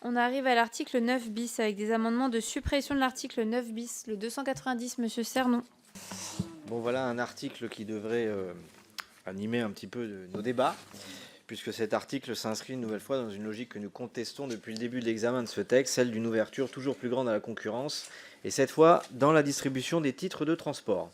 On arrive à l'article 9 bis avec des amendements de suppression de l'article 9 bis. Le 290, Monsieur Cernon. Bon, voilà un article qui devrait animer un petit peu nos débats, puisque cet article s'inscrit une nouvelle fois dans une logique que nous contestons depuis le début de l'examen de ce texte, celle d'une ouverture toujours plus grande à la concurrence, et cette fois dans la distribution des titres de transport.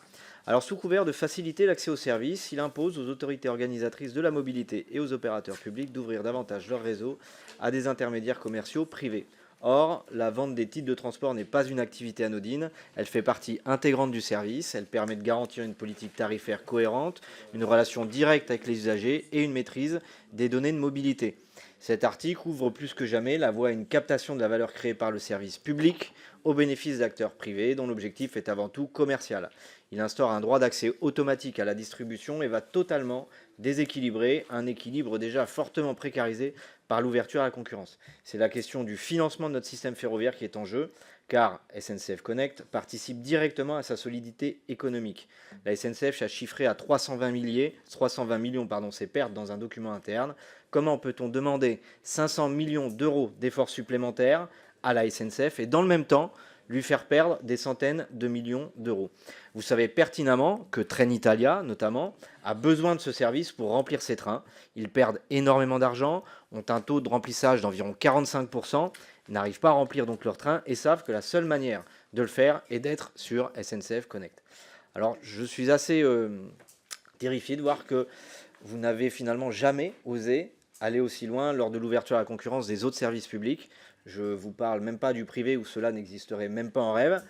Alors, sous couvert de faciliter l'accès aux services, il impose aux autorités organisatrices de la mobilité et aux opérateurs publics d'ouvrir davantage leur réseau à des intermédiaires commerciaux privés. Or, la vente des titres de transport n'est pas une activité anodine, elle fait partie intégrante du service, elle permet de garantir une politique tarifaire cohérente, une relation directe avec les usagers et une maîtrise des données de mobilité. Cet article ouvre plus que jamais la voie à une captation de la valeur créée par le service public au bénéfice d'acteurs privés dont l'objectif est avant tout commercial. Il instaure un droit d'accès automatique à la distribution et va totalement déséquilibrer un équilibre déjà fortement précarisé par l'ouverture à la concurrence. C'est la question du financement de notre système ferroviaire qui est en jeu, car SNCF Connect participe directement à sa solidité économique. La SNCF a chiffré à 320 millions ses pertes dans un document interne. Comment peut-on demander 500 millions d'euros d'efforts supplémentaires à la SNCF et dans le même temps lui faire perdre des centaines de millions d'euros? Vous savez pertinemment que Trenitalia, notamment, a besoin de ce service pour remplir ses trains. Ils perdent énormément d'argent, ont un taux de remplissage d'environ 45%, n'arrivent pas à remplir donc leurs trains et savent que la seule manière de le faire est d'être sur SNCF Connect. Alors, je suis assez terrifié de voir que vous n'avez finalement jamais osé aller aussi loin lors de l'ouverture à la concurrence des autres services publics. Je ne vous parle même pas du privé où cela n'existerait même pas en rêve.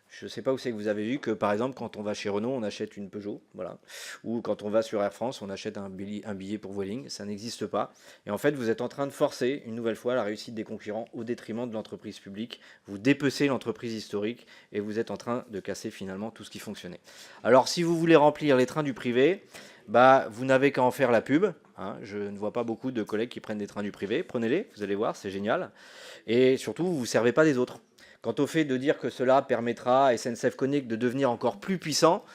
Je ne sais pas où c'est que vous avez vu que, par exemple, quand on va chez Renault, on achète une Peugeot, voilà. Ou quand on va sur Air France, on achète un billet pour Vueling. Ça n'existe pas. Et en fait, vous êtes en train de forcer, une nouvelle fois, la réussite des concurrents au détriment de l'entreprise publique. Vous dépecez l'entreprise historique et vous êtes en train de casser finalement tout ce qui fonctionnait. Alors, si vous voulez remplir les trains du privé, vous n'avez qu'à en faire la pub. Hein. Je ne vois pas beaucoup de collègues qui prennent des trains du privé. Prenez-les, vous allez voir, c'est génial. Et surtout, vous ne vous servez pas des autres. Quant au fait de dire que cela permettra à SNCF Connect de devenir encore plus puissant,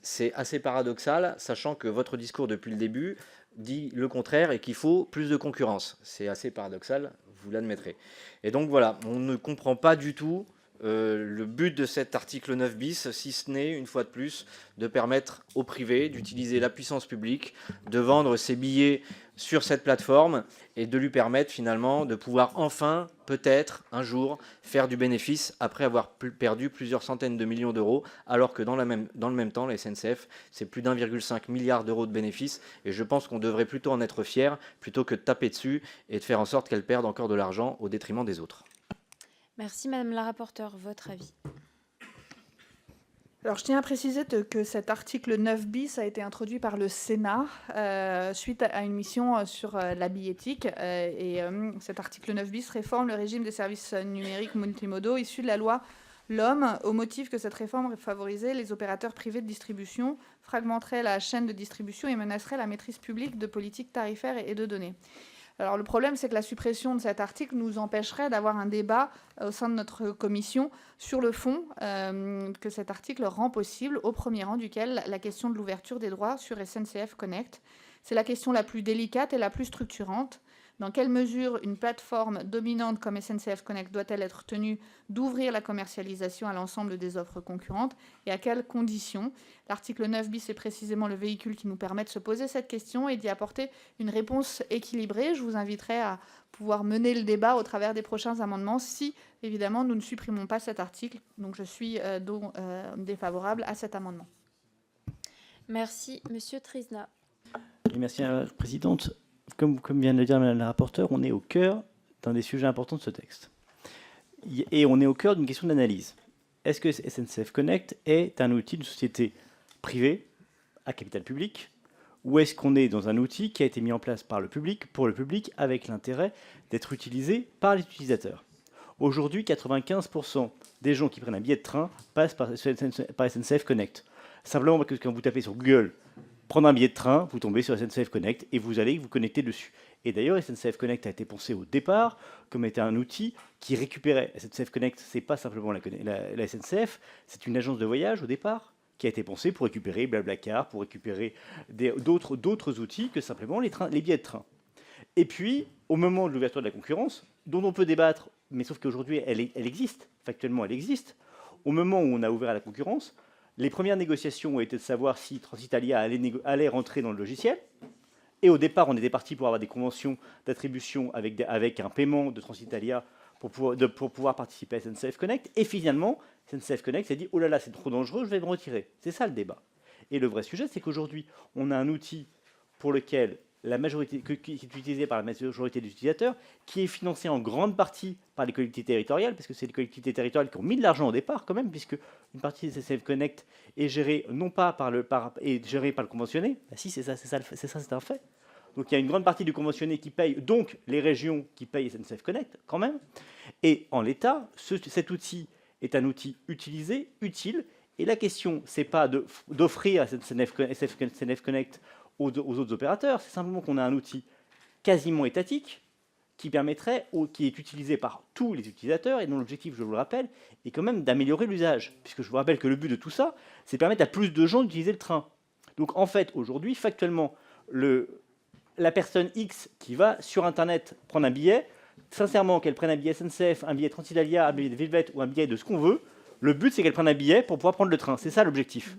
c'est assez paradoxal, sachant que votre discours depuis le début dit le contraire et qu'il faut plus de concurrence. C'est assez paradoxal, vous l'admettrez. Et donc voilà, on ne comprend pas du tout le but de cet article 9 bis, si ce n'est, une fois de plus, de permettre au privé d'utiliser la puissance publique, de vendre ses billets sur cette plateforme et de lui permettre finalement de pouvoir enfin, peut-être, un jour, faire du bénéfice après avoir perdu plusieurs centaines de millions d'euros, alors que dans le même temps, la SNCF, c'est plus d'1,5 milliard d'euros de bénéfices, et je pense qu'on devrait plutôt en être fier, plutôt que de taper dessus et de faire en sorte qu'elle perde encore de l'argent au détriment des autres. Merci Madame la rapporteure. Votre avis? Alors, je tiens à préciser que cet article 9 bis a été introduit par le Sénat suite à une mission sur la billettique. Cet article 9 bis réforme le régime des services numériques multimodaux issus de la loi l'homme, au motif que cette réforme favorisait les opérateurs privés de distribution, fragmenterait la chaîne de distribution et menacerait la maîtrise publique de politiques tarifaires et de données. Alors le problème, c'est que la suppression de cet article nous empêcherait d'avoir un débat au sein de notre commission sur le fond que cet article rend possible, au premier rang duquel la question de l'ouverture des droits sur SNCF Connect. C'est la question la plus délicate et la plus structurante. Dans quelle mesure une plateforme dominante comme SNCF Connect doit-elle être tenue d'ouvrir la commercialisation à l'ensemble des offres concurrentes et à quelles conditions? L'article 9 bis est précisément le véhicule qui nous permet de se poser cette question et d'y apporter une réponse équilibrée. Je vous inviterai à pouvoir mener le débat au travers des prochains amendements si, évidemment, nous ne supprimons pas cet article. Donc je suis défavorable à cet amendement. Merci. Monsieur Trisna. Et merci Madame la Présidente. Comme vient de le dire Madame la rapporteure, on est au cœur d'un des sujets importants de ce texte. Et on est au cœur d'une question d'analyse. Est-ce que SNCF Connect est un outil d'une société privée à capital public, ou est-ce qu'on est dans un outil qui a été mis en place par le public, pour le public, avec l'intérêt d'être utilisé par les utilisateurs? Aujourd'hui, 95% des gens qui prennent un billet de train passent par SNCF Connect. Simplement parce que quand vous tapez sur Google prendre un billet de train, vous tombez sur SNCF Connect et vous allez vous connecter dessus. Et d'ailleurs, SNCF Connect a été pensé au départ comme étant un outil qui récupérait. SNCF Connect, c'est pas simplement la SNCF, c'est une agence de voyage au départ qui a été pensée pour récupérer Blablacar, pour récupérer d'autres outils que simplement les billets de train. Et puis, au moment de l'ouverture de la concurrence, dont on peut débattre, mais sauf qu'aujourd'hui, elle existe, factuellement elle existe. Au moment où on a ouvert à la concurrence, les premières négociations ont été de savoir si Transitalia allait rentrer dans le logiciel. Et au départ, on était parti pour avoir des conventions d'attribution avec un paiement de Transitalia pour pouvoir participer à SNCF Connect. Et finalement, SNCF Connect s'est dit « Oh là là, c'est trop dangereux, je vais me retirer ». C'est ça le débat. Et le vrai sujet, c'est qu'aujourd'hui, on a un outil pour lequel qui est utilisé par la majorité des utilisateurs, qui est financé en grande partie par les collectivités territoriales, parce que c'est les collectivités territoriales qui ont mis de l'argent au départ quand même, puisque une partie de SNCF Connect est gérée non pas gérée par le conventionné. Ben si, c'est ça, c'est un fait. Donc il y a une grande partie du conventionné qui paye, donc les régions qui payent SNCF Connect quand même. Et en l'état, cet outil est un outil utilisé, utile. Et la question, c'est pas d'offrir SNCF Connect aux autres opérateurs, c'est simplement qu'on a un outil quasiment étatique qui qui est utilisé par tous les utilisateurs et dont l'objectif, je vous le rappelle, est quand même d'améliorer l'usage. Puisque je vous rappelle que le but de tout ça, c'est de permettre à plus de gens d'utiliser le train. Donc en fait, aujourd'hui, factuellement, la personne X qui va sur Internet prendre un billet, sincèrement, qu'elle prenne un billet SNCF, un billet Transitalia, un billet de Velvet ou un billet de ce qu'on veut, le but, c'est qu'elle prenne un billet pour pouvoir prendre le train. C'est ça l'objectif.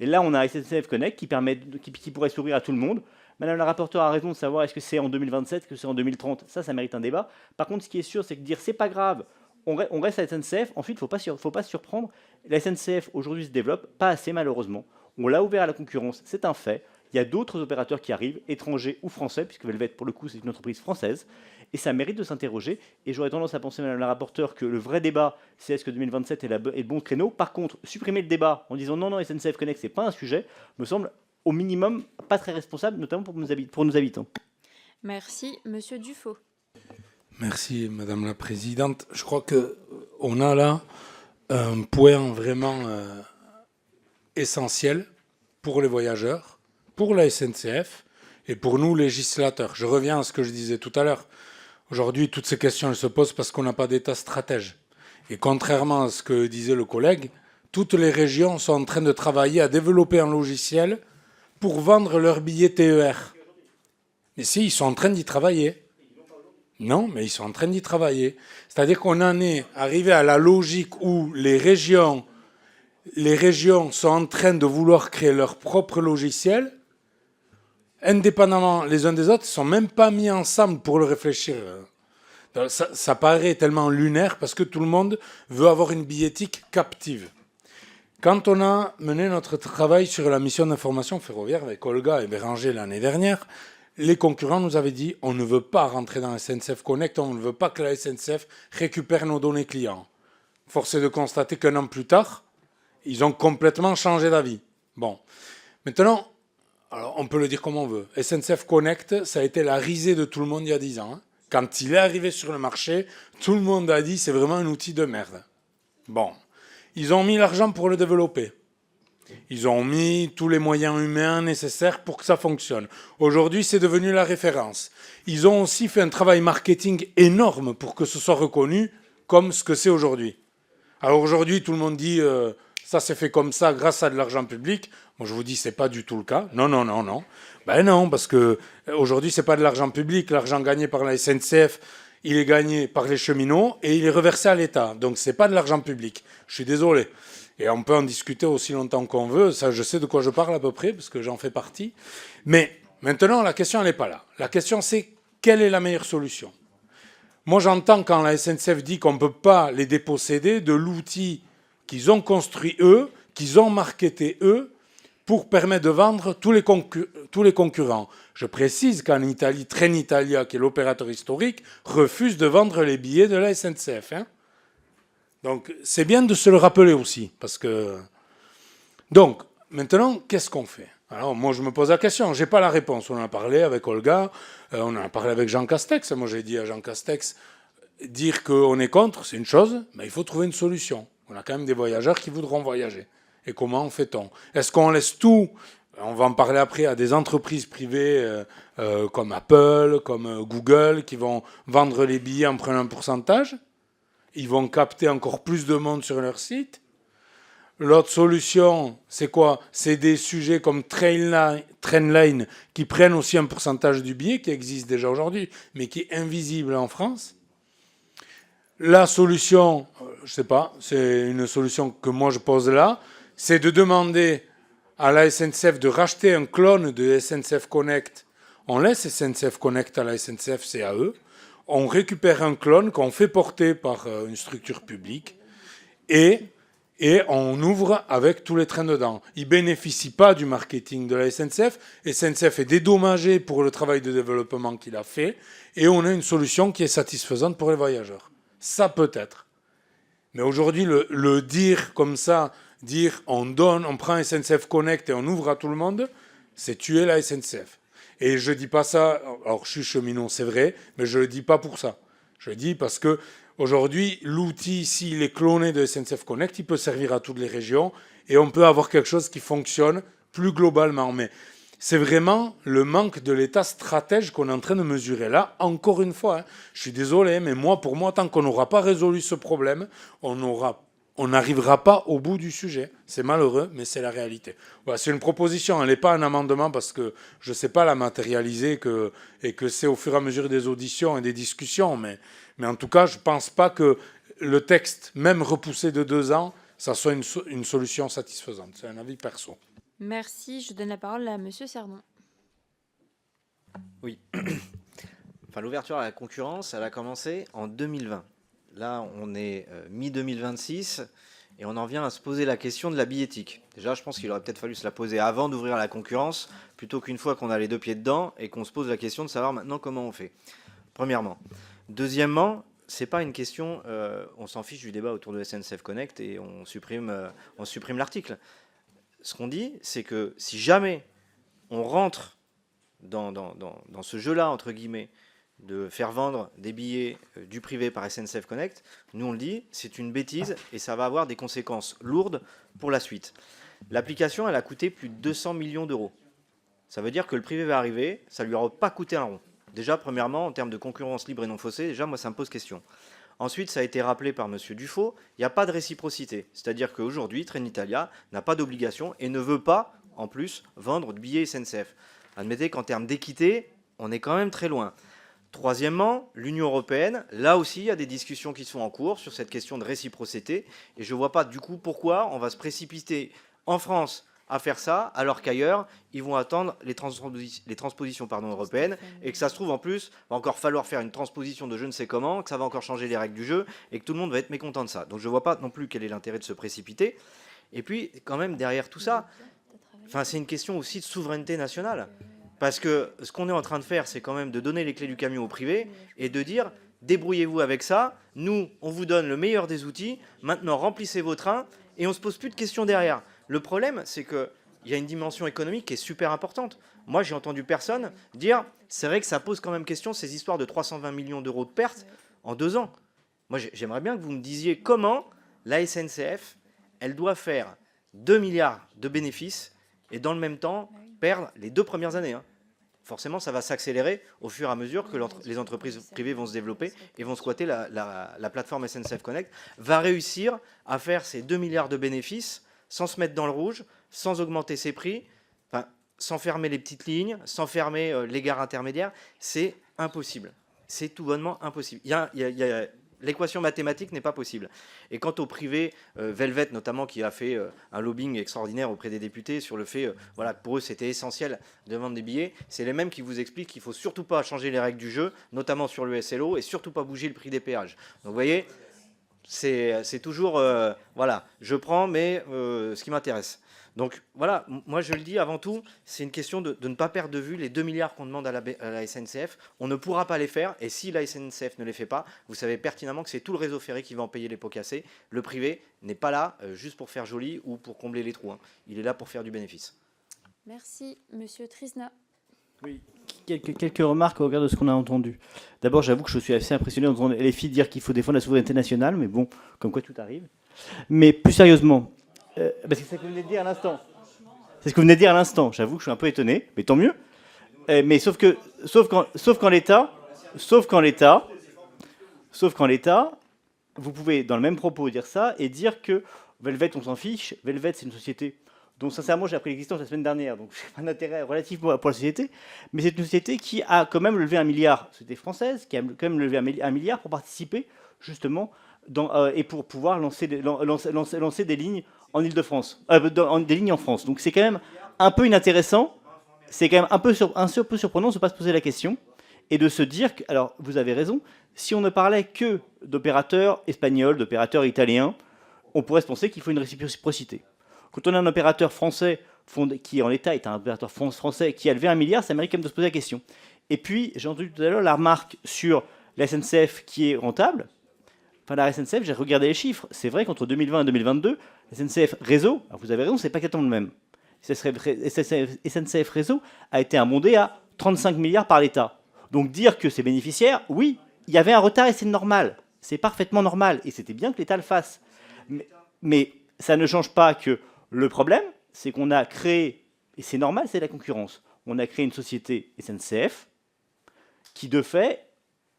Et là, on a SNCF Connect qui pourrait s'ouvrir à tout le monde. Madame la rapporteure a raison de savoir est-ce que c'est en 2027, est-ce que c'est en 2030. Ça mérite un débat. Par contre, ce qui est sûr, c'est que dire c'est pas grave, on reste à la SNCF. Ensuite, il ne faut pas se surprendre. La SNCF, aujourd'hui, se développe, pas assez malheureusement. On l'a ouvert à la concurrence, c'est un fait. Il y a d'autres opérateurs qui arrivent, étrangers ou français, puisque Velvet, pour le coup, c'est une entreprise française. Et ça mérite de s'interroger. Et j'aurais tendance à penser, madame la rapporteure, que le vrai débat, c'est est-ce que 2027 est le bon créneau. Par contre, supprimer le débat en disant non, SNCF Connect, c'est pas un sujet, me semble au minimum pas très responsable, notamment pour nos habitants. Merci. Monsieur Dufaux. Merci, madame la présidente. Je crois qu'on a là un point vraiment essentiel pour les voyageurs, pour la SNCF et pour nous, législateurs. Je reviens à ce que je disais tout à l'heure. Aujourd'hui, toutes ces questions elles se posent parce qu'on n'a pas d'État stratège. Et contrairement à ce que disait le collègue, toutes les régions sont en train de travailler à développer un logiciel pour vendre leurs billets TER. Mais si, ils sont en train d'y travailler. Non, mais ils sont en train d'y travailler. C'est-à-dire qu'on en est arrivé à la logique où les régions sont en train de vouloir créer leur propre logiciel, indépendamment les uns des autres, ils ne sont même pas mis ensemble pour le réfléchir. Ça paraît tellement lunaire parce que tout le monde veut avoir une billettique captive. Quand on a mené notre travail sur la mission d'information ferroviaire avec Olga et Béranger l'année dernière, les concurrents nous avaient dit on ne veut pas rentrer dans SNCF Connect, on ne veut pas que la SNCF récupère nos données clients. Force est de constater qu'un an plus tard, ils ont complètement changé d'avis. Bon, maintenant, alors on peut le dire comme on veut. SNCF Connect, ça a été la risée de tout le monde il y a 10 ans. Hein. Quand il est arrivé sur le marché, tout le monde a dit c'est vraiment un outil de merde. Bon, ils ont mis l'argent pour le développer. Ils ont mis tous les moyens humains nécessaires pour que ça fonctionne. Aujourd'hui, c'est devenu la référence. Ils ont aussi fait un travail marketing énorme pour que ce soit reconnu comme ce que c'est aujourd'hui. Alors aujourd'hui, tout le monde dit ça s'est fait comme ça grâce à de l'argent public. Moi, je vous dis, c'est pas du tout le cas. Non. Ben non, parce que aujourd'hui, c'est pas de l'argent public. L'argent gagné par la SNCF, il est gagné par les cheminots et il est reversé à l'État. Donc, c'est pas de l'argent public. Je suis désolé. Et on peut en discuter aussi longtemps qu'on veut. Ça, je sais de quoi je parle à peu près, parce que j'en fais partie. Mais maintenant, la question, elle n'est pas là. La question, c'est quelle est la meilleure solution ? Moi, j'entends quand la SNCF dit qu'on ne peut pas les déposséder de l'outil qu'ils ont construit eux, qu'ils ont marketé eux, pour permettre de vendre tous les concurrents. Je précise qu'en Italie, Trenitalia, qui est l'opérateur historique, refuse de vendre les billets de la SNCF. Hein. Donc, c'est bien de se le rappeler aussi. Parce que... Donc, maintenant, qu'est-ce qu'on fait ? Alors, moi, je me pose la question. Je n'ai pas la réponse. On en a parlé avec Olga, on en a parlé avec Jean Castex. Moi, j'ai dit à Jean Castex, dire qu'on est contre, c'est une chose, mais il faut trouver une solution. On a quand même des voyageurs qui voudront voyager. Et comment fait-on ? Est-ce qu'on laisse tout, on va en parler après, à des entreprises privées comme Apple, comme Google, qui vont vendre les billets en prenant un pourcentage ? Ils vont capter encore plus de monde sur leur site. L'autre solution, c'est quoi ? C'est des sujets comme Trainline qui prennent aussi un pourcentage du billet qui existe déjà aujourd'hui, mais qui est invisible en France. La solution, je sais pas, c'est une solution que moi je pose là, c'est de demander à la SNCF de racheter un clone de SNCF Connect. On laisse SNCF Connect à la SNCF, c'est à eux. On récupère un clone qu'on fait porter par une structure publique et on ouvre avec tous les trains dedans. Ils ne bénéficient pas du marketing de la SNCF. SNCF est dédommagé pour le travail de développement qu'il a fait et on a une solution qui est satisfaisante pour les voyageurs. Ça peut être. Mais aujourd'hui, le dire comme ça, dire on prend SNCF Connect et on ouvre à tout le monde, c'est tuer la SNCF. Et je ne dis pas ça, alors je suis cheminot, c'est vrai, mais je ne le dis pas pour ça. Je le dis parce que aujourd'hui, l'outil, s'il est cloné de SNCF Connect, il peut servir à toutes les régions et on peut avoir quelque chose qui fonctionne plus globalement. Mais c'est vraiment le manque de l'État stratège qu'on est en train de mesurer. Là, encore une fois, je suis désolé, mais pour moi, tant qu'on n'aura pas résolu ce problème, on n'arrivera pas au bout du sujet. C'est malheureux, mais c'est la réalité. Voilà, c'est une proposition, elle n'est pas un amendement parce que je ne sais pas la matérialiser et que c'est au fur et à mesure des auditions et des discussions. Mais en tout cas, je ne pense pas que le texte, même repoussé de 2 ans, ça soit une solution satisfaisante. C'est un avis perso. Merci. Je donne la parole à Monsieur Cerdon. Oui. Enfin, l'ouverture à la concurrence, elle a commencé en 2020. Là, on est mi-2026 et on en vient à se poser la question de la billettique. Déjà, je pense qu'il aurait peut-être fallu se la poser avant d'ouvrir la concurrence, plutôt qu'une fois qu'on a les 2 pieds dedans et qu'on se pose la question de savoir maintenant comment on fait. Premièrement. Deuxièmement, c'est pas une question, on s'en fiche du débat autour de SNCF Connect et on supprime l'article. Ce qu'on dit, c'est que si jamais on rentre dans ce jeu-là, entre guillemets, de faire vendre des billets du privé par SNCF Connect, nous on le dit, c'est une bêtise et ça va avoir des conséquences lourdes pour la suite. L'application, elle a coûté plus de 200 millions d'euros. Ça veut dire que le privé va arriver, ça lui aura pas coûté un rond. Déjà, premièrement, en termes de concurrence libre et non faussée, déjà, moi, ça me pose question. Ensuite, ça a été rappelé par M. Dufaux, il n'y a pas de réciprocité. C'est-à-dire qu'aujourd'hui, Trenitalia n'a pas d'obligation et ne veut pas, en plus, vendre de billets SNCF. Admettez qu'en termes d'équité, on est quand même très loin. Troisièmement, l'Union européenne, là aussi, il y a des discussions qui sont en cours sur cette question de réciprocité. Et je ne vois pas du coup pourquoi on va se précipiter en France à faire ça, alors qu'ailleurs, ils vont attendre les transpositions européennes, et que ça se trouve en plus, va encore falloir faire une transposition de je ne sais comment, que ça va encore changer les règles du jeu, et que tout le monde va être mécontent de ça. Donc je ne vois pas non plus quel est l'intérêt de se précipiter. Et puis, quand même, derrière tout ça, c'est une question aussi de souveraineté nationale. Parce que ce qu'on est en train de faire, c'est quand même de donner les clés du camion au privé, et de dire, débrouillez-vous avec ça, nous, on vous donne le meilleur des outils, maintenant remplissez vos trains, et on ne se pose plus de questions derrière. Le problème, c'est qu'il y a une dimension économique qui est super importante. Moi, j'ai entendu personne dire, c'est vrai que ça pose quand même question, ces histoires de 320 millions d'euros de pertes en 2 ans. Moi, j'aimerais bien que vous me disiez comment la SNCF, elle doit faire 2 milliards de bénéfices et dans le même temps perdre les 2 premières années. Forcément, ça va s'accélérer au fur et à mesure que les entreprises privées vont se développer et vont squatter la plateforme SNCF Connect, va réussir à faire ces 2 milliards de bénéfices sans se mettre dans le rouge, sans augmenter ses prix, sans fermer les petites lignes, sans fermer les gares intermédiaires. C'est impossible. C'est tout bonnement impossible. L'équation mathématique n'est pas possible. Et quant au privé, Velvet notamment, qui a fait un lobbying extraordinaire auprès des députés sur le fait que pour eux c'était essentiel de vendre des billets, c'est les mêmes qui vous expliquent qu'il ne faut surtout pas changer les règles du jeu, notamment sur le SLO, et surtout pas bouger le prix des péages. Donc vous voyez, c'est toujours, je prends, mais ce qui m'intéresse. Donc voilà, moi je le dis avant tout, c'est une question de ne pas perdre de vue les 2 milliards qu'on demande à la SNCF. On ne pourra pas les faire, et si la SNCF ne les fait pas, vous savez pertinemment que c'est tout le réseau ferré qui va en payer les pots cassés. Le privé n'est pas là juste pour faire joli ou pour combler les trous. Il est là pour faire du bénéfice. Merci, Monsieur Trisna. Oui, quelques remarques au regard de ce qu'on a entendu. D'abord, j'avoue que je suis assez impressionné d'entendre les filles dire qu'il faut défendre la souveraineté nationale, mais bon, comme quoi tout arrive. Mais plus sérieusement, c'est ce que vous venez de dire à l'instant. C'est ce que vous venez de dire à l'instant. J'avoue que je suis un peu étonné, mais tant mieux. Mais sauf qu'en l'état, vous pouvez dans le même propos dire ça et dire que Velvet, on s'en fiche. Velvet, c'est une société dont sincèrement j'ai appris l'existence la semaine dernière, donc j'ai pas d'intérêt relatif pour la société. Mais c'est une société qui a quand même levé 1 milliard. Société française qui a quand même levé 1 milliard pour participer justement, et pour pouvoir lancer des lignes en Île-de-France, des lignes en France. Donc c'est quand même un peu inintéressant, c'est quand même un peu surprenant de ne pas se poser la question et de se dire que, alors vous avez raison, si on ne parlait que d'opérateurs espagnols, d'opérateurs italiens, on pourrait se penser qu'il faut une réciprocité. Quand on a un opérateur français qui en l'état est un opérateur français qui a levé 1 milliard, ça mérite quand même de se poser la question. Et puis j'ai entendu tout à l'heure la remarque sur la SNCF qui est rentable. Enfin, la SNCF, j'ai regardé les chiffres. C'est vrai qu'entre 2020 et 2022, SNCF Réseau, alors vous avez raison, c'est pas exactement le même. SNCF Réseau a été abondé à 35 milliards par l'État. Donc dire que c'est bénéficiaire, oui, il y avait un retard et c'est normal. C'est parfaitement normal. Et c'était bien que l'État le fasse. Mais ça ne change pas que le problème, c'est qu'on a créé, et c'est normal, c'est la concurrence, on a créé une société SNCF qui, de fait,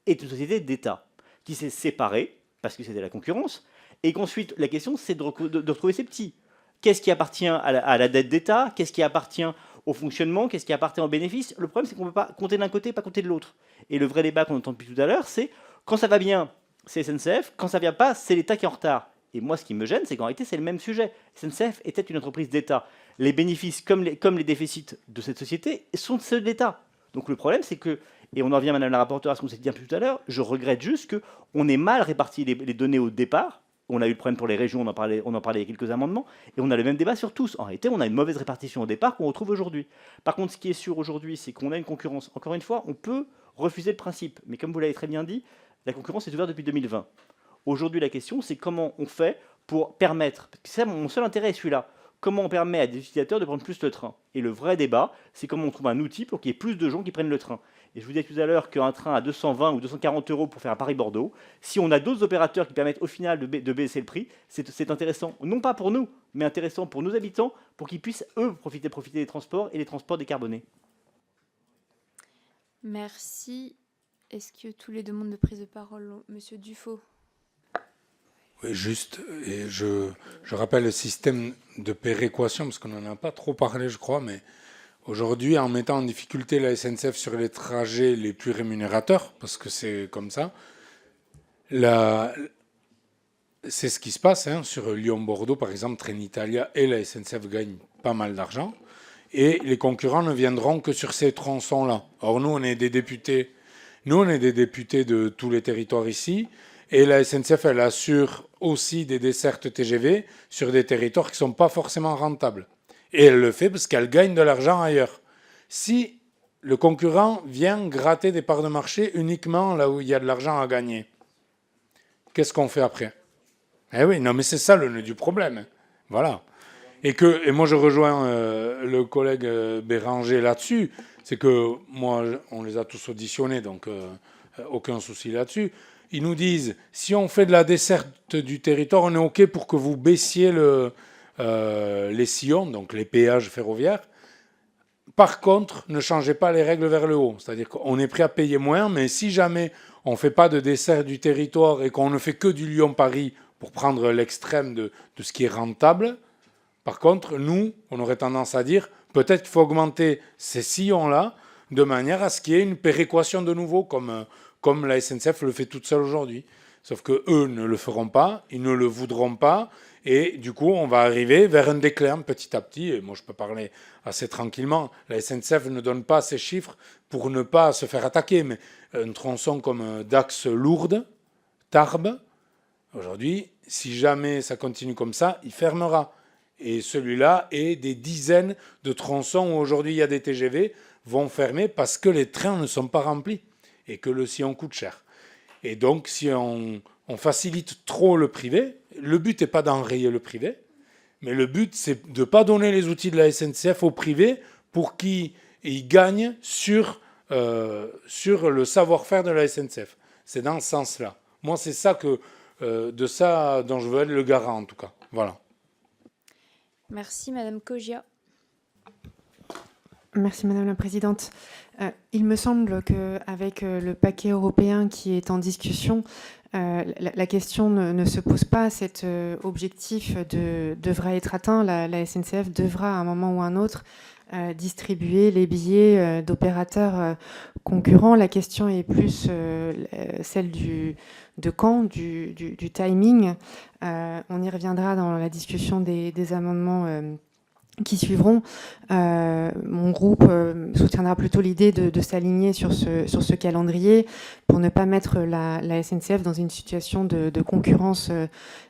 est une société d'État, qui s'est séparée, parce que c'était la concurrence, et qu'ensuite, la question, c'est de retrouver ces petits. Qu'est-ce qui appartient à la dette d'État? Qu'est-ce qui appartient au fonctionnement? Qu'est-ce qui appartient au bénéfice? Le problème, c'est qu'on ne peut pas compter d'un côté, pas compter de l'autre. Et le vrai débat qu'on entend depuis tout à l'heure, c'est quand ça va bien, c'est SNCF, quand ça ne vient pas, c'est l'État qui est en retard. Et moi, ce qui me gêne, c'est qu'en réalité, c'est le même sujet. SNCF était une entreprise d'État. Les bénéfices, comme les déficits de cette société, sont ceux de l'État. Donc le problème, c'est que, et on en revient, Madame la rapporteure, à ce qu'on s'est dit un peu tout à l'heure, je regrette juste qu'on ait mal réparti les données au départ. On a eu le problème pour les régions, on en parlait il y a quelques amendements, et on a le même débat sur tous. En réalité, on a une mauvaise répartition au départ qu'on retrouve aujourd'hui. Par contre, ce qui est sûr aujourd'hui, c'est qu'on a une concurrence. Encore une fois, on peut refuser le principe, mais comme vous l'avez très bien dit, la concurrence est ouverte depuis 2020. Aujourd'hui, la question, c'est comment on fait pour permettre, parce que c'est mon seul intérêt est celui-là, comment on permet à des utilisateurs de prendre plus le train. Et le vrai débat, c'est comment on trouve un outil pour qu'il y ait plus de gens qui prennent le train. Et je vous disais tout à l'heure qu'un train à 220 ou 240 euros pour faire Paris-Bordeaux, si on a d'autres opérateurs qui permettent au final de baisser le prix, c'est intéressant, non pas pour nous, mais intéressant pour nos habitants, pour qu'ils puissent, eux, profiter des transports et des transports décarbonés. Merci. Est-ce que tous les demandes de prise de parole, Monsieur Dufaux? Oui, juste, et je rappelle le système de péréquation, parce qu'on n'en a pas trop parlé, je crois, mais aujourd'hui, en mettant en difficulté la SNCF sur les trajets les plus rémunérateurs, parce que c'est comme ça, c'est ce qui se passe, hein, sur Lyon-Bordeaux, par exemple, Trenitalia et la SNCF gagnent pas mal d'argent, et les concurrents ne viendront que sur ces tronçons-là. Or, nous, on est des députés de tous les territoires ici, et la SNCF, elle assure aussi des dessertes TGV sur des territoires qui ne sont pas forcément rentables. Et elle le fait parce qu'elle gagne de l'argent ailleurs. Si le concurrent vient gratter des parts de marché uniquement là où il y a de l'argent à gagner, qu'est-ce qu'on fait après? Eh oui, non, mais c'est ça le nœud du problème. Voilà. Et moi, je rejoins le collègue Béranger là-dessus. C'est que moi, on les a tous auditionnés, donc aucun souci là-dessus. Ils nous disent, si on fait de la desserte du territoire, on est OK pour que vous baissiez les sillons, donc les péages ferroviaires. Par contre, ne changez pas les règles vers le haut. C'est-à-dire qu'on est prêt à payer moins, mais si jamais on ne fait pas de dessert du territoire et qu'on ne fait que du Lyon-Paris pour prendre l'extrême de ce qui est rentable, par contre, nous, on aurait tendance à dire, peut-être qu'il faut augmenter ces sillons-là de manière à ce qu'il y ait une péréquation de nouveau, comme la SNCF le fait toute seule aujourd'hui. Sauf qu'eux ne le feront pas, ils ne le voudront pas, et du coup, on va arriver vers un déclin petit à petit, et moi je peux parler assez tranquillement. La SNCF ne donne pas ces chiffres pour ne pas se faire attaquer, mais un tronçon comme Dax-Lourdes, Tarbes, aujourd'hui, si jamais ça continue comme ça, il fermera. Et celui-là et des dizaines de tronçons où aujourd'hui il y a des TGV vont fermer parce que les trains ne sont pas remplis et que le sillon coûte cher. Et donc, si on facilite trop le privé, le but n'est pas d'enrayer le privé, mais le but, c'est de ne pas donner les outils de la SNCF au privé pour qu'il gagne sur le savoir-faire de la SNCF. C'est dans ce sens-là. Moi, c'est ça de ça dont je veux être le garant, en tout cas. Voilà. Merci, Madame Cogia. Merci Madame la Présidente. Il me semble qu'avec le paquet européen qui est en discussion, la question ne se pose pas. Cet objectif devra être atteint. La SNCF devra à un moment ou à un autre distribuer les billets d'opérateurs concurrents. La question est plus celle de quand, du timing. On y reviendra dans la discussion des amendements qui suivront. Mon groupe soutiendra plutôt l'idée de s'aligner sur ce calendrier pour ne pas mettre la SNCF dans une situation de concurrence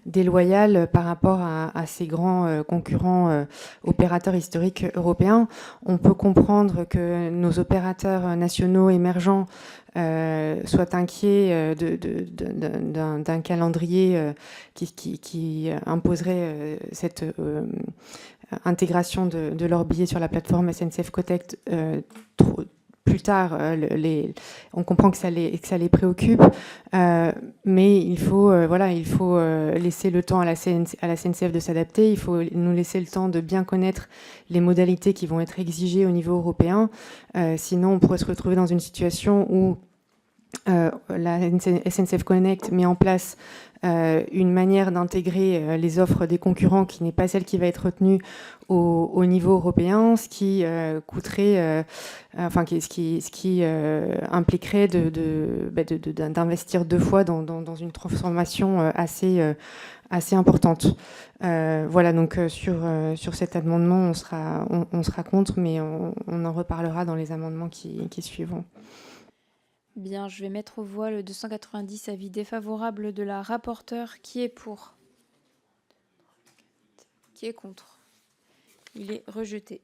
déloyale par rapport à ces grands concurrents opérateurs historiques européens. On peut comprendre que nos opérateurs nationaux émergents soient inquiets d'un calendrier qui imposerait cette intégration de leurs billets sur la plateforme SNCF Connect plus tard. On comprend que ça les préoccupe, mais il faut laisser le temps à la SNCF de s'adapter. Il faut nous laisser le temps de bien connaître les modalités qui vont être exigées au niveau européen. Sinon, on pourrait se retrouver dans une situation où la SNCF Connect met en place une manière d'intégrer les offres des concurrents qui n'est pas celle qui va être retenue au niveau européen, ce qui coûterait, ce qui impliquerait d'investir 2 fois dans une transformation assez importante. Voilà, donc sur cet amendement, on sera contre, mais on en reparlera dans les amendements qui suivront. Bien, je vais mettre aux voix le 290, avis défavorable de la rapporteure. Qui est pour? Qui est contre? Il est rejeté.